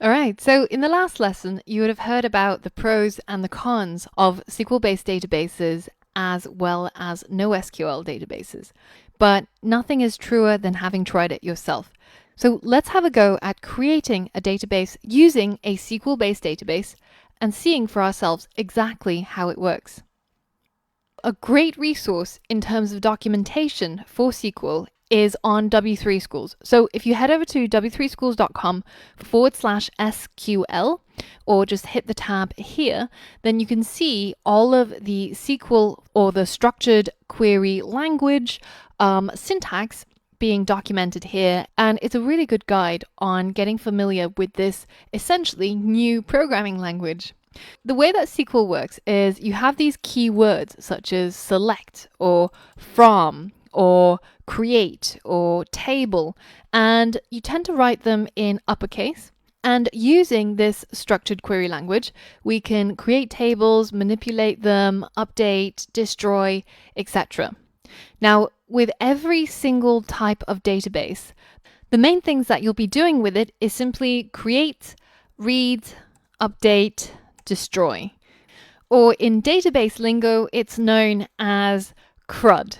All right, so in the last lesson, you would have heard about the pros and the cons of SQL-based databases as well as NoSQL databases. But nothing is truer than having tried it yourself. So let's have a go at creating a database using a SQL-based database and seeing for ourselves exactly how it works. A great resource in terms of documentation for SQL is on W3 Schools. So if you head over to w3schools.com/SQL or just hit the tab here, then you can see all of the SQL or the structured query language syntax being documented here. And it's a really good guide on getting familiar with this essentially new programming language. The way that SQL works is you have these keywords such as select or from or create or table, and you tend to write them in uppercase. And using this structured query language, we can create tables, manipulate them, update, destroy, etc. Now, with every single type of database, the main things that you'll be doing with it is simply create, read, update, destroy. Or in database lingo, it's known as CRUD.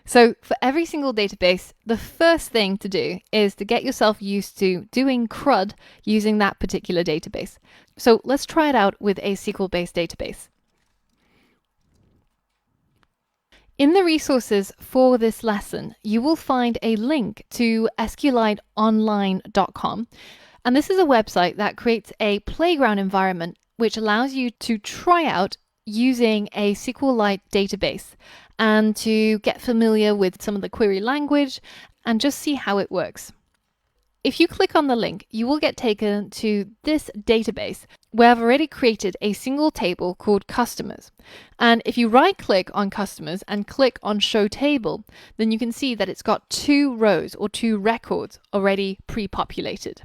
So for every single database, the first thing to do is to get yourself used to doing CRUD using that particular database. So let's try it out with a SQL-based database. In the resources for this lesson, you will find a link to SQLiteonline.com. And this is a website that creates a playground environment which allows you to try out using a SQLite database and to get familiar with some of the query language and just see how it works. If you click on the link, you will get taken to this database where I've already created a single table called customers. And if you right click on customers and click on show table, then you can see that it's got 2 rows or 2 records already pre-populated.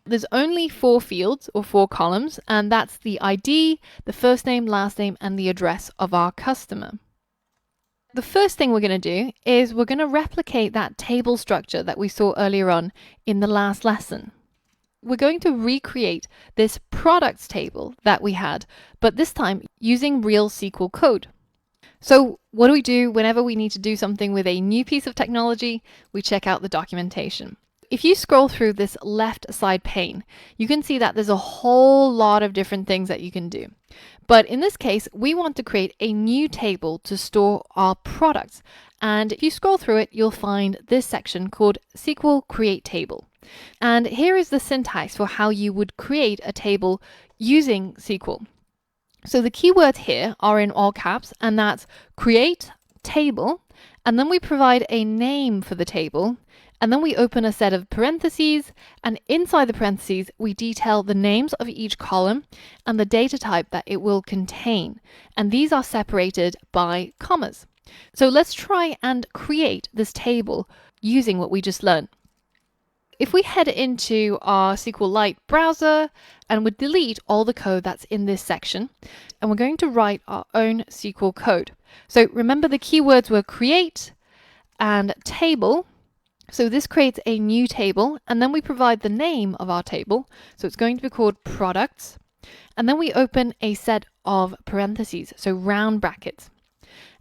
There's only 4 fields or 4 columns, and that's the ID, the first name, last name, and the address of our customer. The first thing we're going to do is we're going to replicate that table structure that we saw earlier on in the last lesson. We're going to recreate this products table that we had, but this time using real SQL code. So what do we do whenever we need to do something with a new piece of technology? We check out the documentation. If you scroll through this left side pane, you can see that there's a whole lot of different things that you can do. But in this case, we want to create a new table to store our products. And if you scroll through it, you'll find this section called SQL Create Table. And here is the syntax for how you would create a table using SQL. So the keywords here are in all caps, and that's create table. And then we provide a name for the table. And then we open a set of parentheses, and inside the parentheses, we detail the names of each column and the data type that it will contain. And these are separated by commas. So let's try and create this table using what we just learned. If we head into our SQLite browser and we delete all the code that's in this section, and we're going to write our own SQL code. So remember the keywords were create and table. So this creates a new table, and then we provide the name of our table. So it's going to be called products. And then we open a set of parentheses, so round brackets.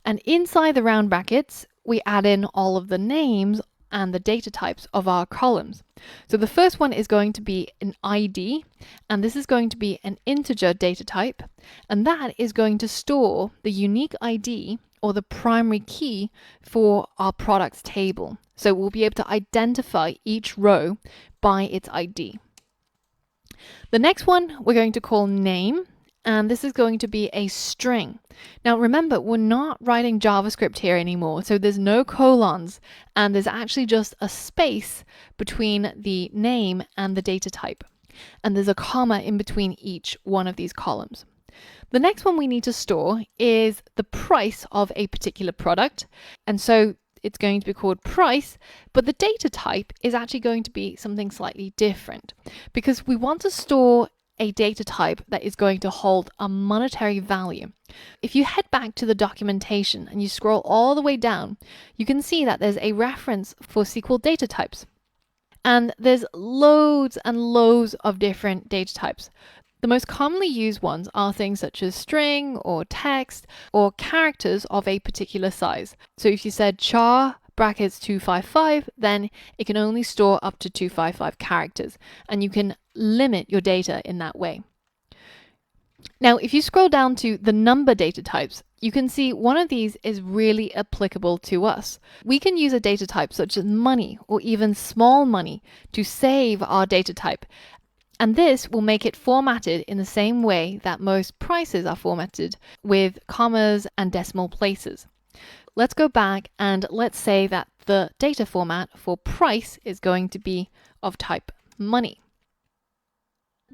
And inside the round brackets, we add in all of the names and the data types of our columns. So the first one is going to be an ID, and this is going to be an integer data type, and that is going to store the unique ID or the primary key for our products table. So we'll be able to identify each row by its ID. The next one we're going to call name, and this is going to be a string. Now remember, we're not writing JavaScript here anymore, so there's no colons, and there's actually just a space between the name and the data type. And there's a comma in between each one of these columns. The next one we need to store is the price of a particular product. And so it's going to be called price, but the data type is actually going to be something slightly different because we want to store a data type that is going to hold a monetary value. If you head back to the documentation and you scroll all the way down, you can see that there's a reference for SQL data types. And there's loads and loads of different data types. The most commonly used ones are things such as string or text or characters of a particular size. So if you said char brackets 255, then it can only store up to 255 characters, and you can limit your data in that way. Now, if you scroll down to the number data types, you can see one of these is really applicable to us. We can use a data type such as money or even small money to save our data type. And this will make it formatted in the same way that most prices are formatted, with commas and decimal places. Let's go back and let's say that the data format for price is going to be of type money.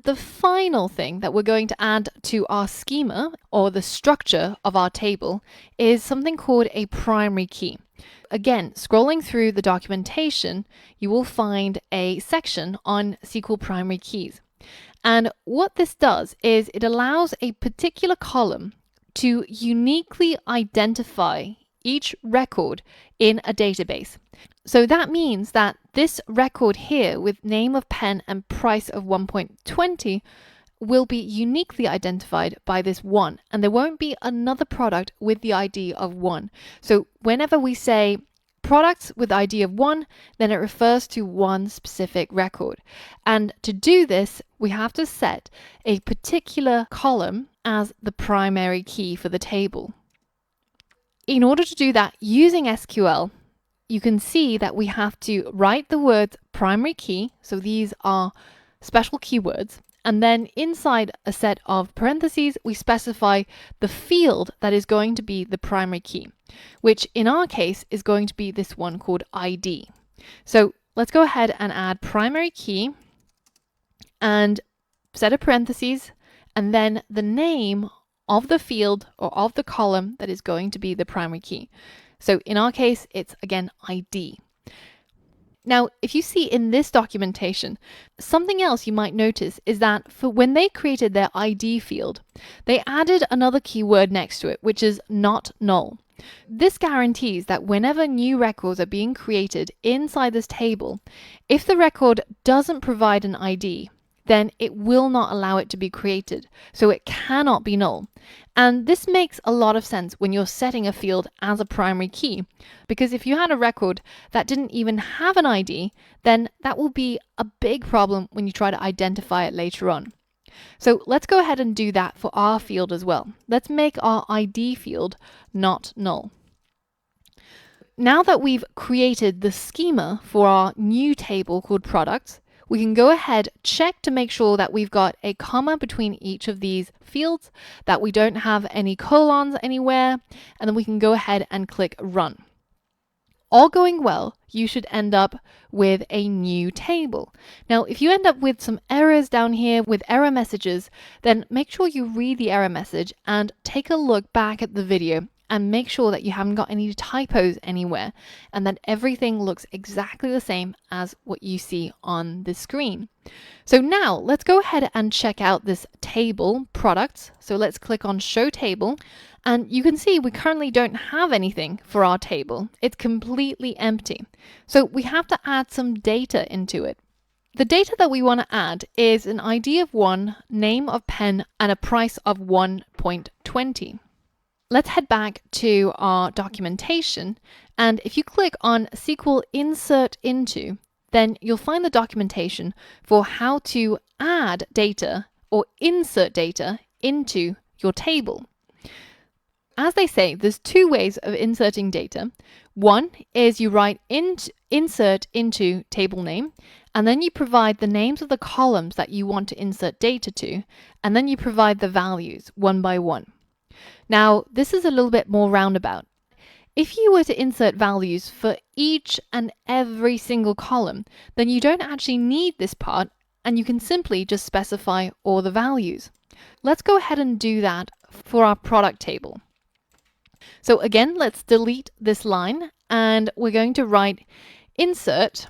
The final thing that we're going to add to our schema, or the structure of our table, is something called a primary key. Again, scrolling through the documentation, you will find a section on SQL primary keys. And what this does is it allows a particular column to uniquely identify each record in a database. So that means that this record here with name of pen and price of 1.20 will be uniquely identified by this 1, and there won't be another product with the ID of 1. So whenever we say products with ID of 1, then it refers to one specific record. And to do this, we have to set a particular column as the primary key for the table. In order to do that using SQL, you can see that we have to write the words primary key, so these are special keywords, and then inside a set of parentheses, we specify the field that is going to be the primary key, which in our case is going to be this one called ID. So let's go ahead and add primary key and set a parentheses, and then the name of the field or of the column that is going to be the primary key. So in our case, it's again ID. Now, if you see in this documentation, something else you might notice is that for when they created their ID field, they added another keyword next to it, which is not null. This guarantees that whenever new records are being created inside this table, if the record doesn't provide an ID, then it will not allow it to be created, so it cannot be null. And this makes a lot of sense when you're setting a field as a primary key, because if you had a record that didn't even have an ID, then that will be a big problem when you try to identify it later on. So let's go ahead and do that for our field as well. Let's make our ID field not null. Now that we've created the schema for our new table called products, we can go ahead, check to make sure that we've got a comma between each of these fields, that we don't have any colons anywhere, and then we can go ahead and click run. All going well, you should end up with a new table. Now, if you end up with some errors down here with error messages, then make sure you read the error message and take a look back at the video and make sure that you haven't got any typos anywhere and that everything looks exactly the same as what you see on the screen. So now let's go ahead and check out this table products. So let's click on show table, and you can see we currently don't have anything for our table. It's completely empty. So we have to add some data into it. The data that we want to add is an ID of 1, name of pen, and a price of 1.20. Let's head back to our documentation, and if you click on SQL Insert Into, then you'll find the documentation for how to add data or insert data into your table. As they say, there's two ways of inserting data. One is you write insert into table name, and then you provide the names of the columns that you want to insert data to, and then you provide the values one by one. Now, this is a little bit more roundabout. If you were to insert values for each and every single column, then you don't actually need this part, and you can simply just specify all the values. Let's go ahead and do that for our product table. So again, let's delete this line, and we're going to write insert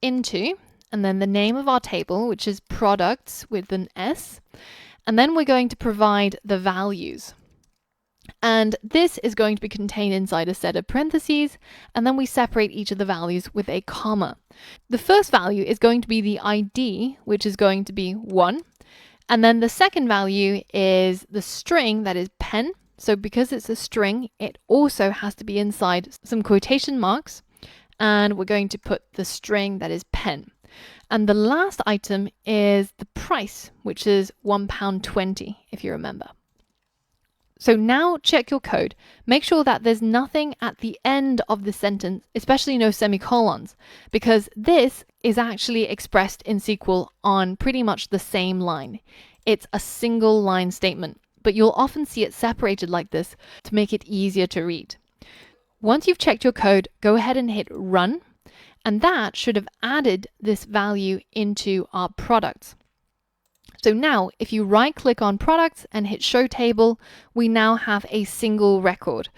into, and then the name of our table, which is products with an S, and then we're going to provide the values. And this is going to be contained inside a set of parentheses, and then we separate each of the values with a comma. The first value is going to be the ID, which is going to be 1. And then the second value is the string, that is pen. So because it's a string, it also has to be inside some quotation marks. And we're going to put the string, that is pen. And the last item is the price, which is £1.20, if you remember. So now check your code. Make sure that there's nothing at the end of the sentence, especially no semicolons, because this is actually expressed in SQL on pretty much the same line. It's a single line statement, but you'll often see it separated like this to make it easier to read. Once you've checked your code, go ahead and hit run, and that should have added this value into our products. So now, if you right-click on products and hit show table, we now have a single record.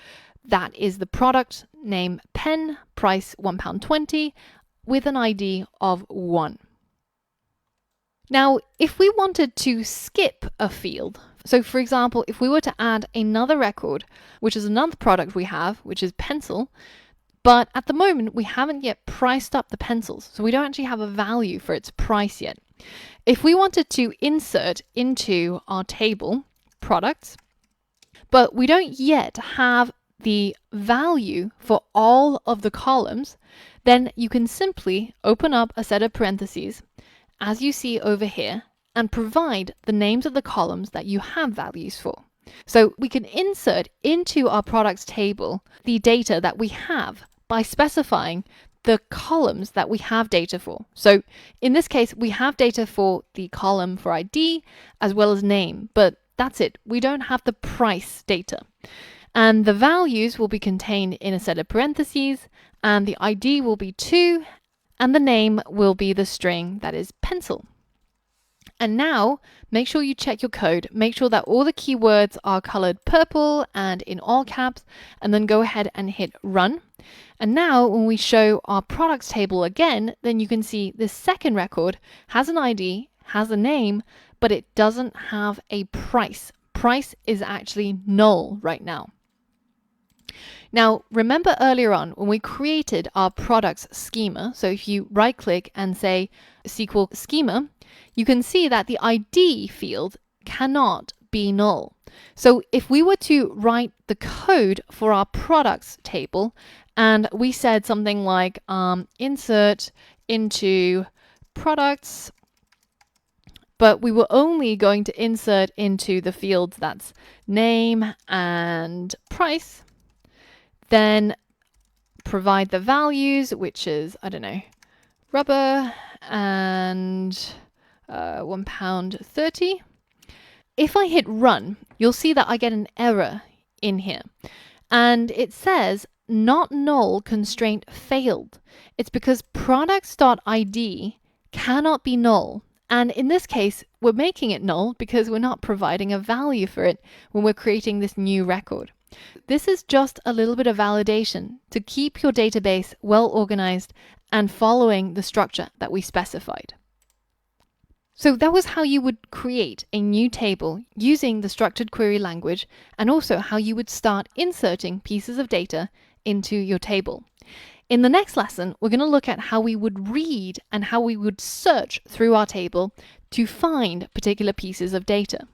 That is the product name pen, price £1.20, with an ID of 1. Now, if we wanted to skip a field, so for example, if we were to add another record, which is another product we have, which is pencil, but at the moment we haven't yet priced up the pencils, so we don't actually have a value for its price yet. If we wanted to insert into our table products, but we don't yet have the value for all of the columns, then you can simply open up a set of parentheses, as you see over here, and provide the names of the columns that you have values for. So we can insert into our products table the data that we have by specifying the columns that we have data for. So in this case, we have data for the column for ID as well as name, but that's it. We don't have the price data. And the values will be contained in a set of parentheses, and the ID will be 2, and the name will be the string, that is pencil. And now make sure you check your code, make sure that all the keywords are colored purple and in all caps, and then go ahead and hit run. And now when we show our products table again, then you can see this second record has an ID, has a name, but it doesn't have a price. Price is actually null right now. Now, remember earlier on when we created our products schema, so if you right click and say SQL schema, you can see that the ID field cannot be null. So if we were to write the code for our products table and we said something like insert into products, but we were only going to insert into the fields that's name and price, then provide the values, which is, I don't know, rubber and £1.30. If I hit run, you'll see that I get an error in here. And it says not null constraint failed. It's because products.id cannot be null. And in this case, we're making it null because we're not providing a value for it when we're creating this new record. This is just a little bit of validation to keep your database well organized and following the structure that we specified. So that was how you would create a new table using the structured query language, and also how you would start inserting pieces of data into your table. In the next lesson, we're going to look at how we would read and how we would search through our table to find particular pieces of data.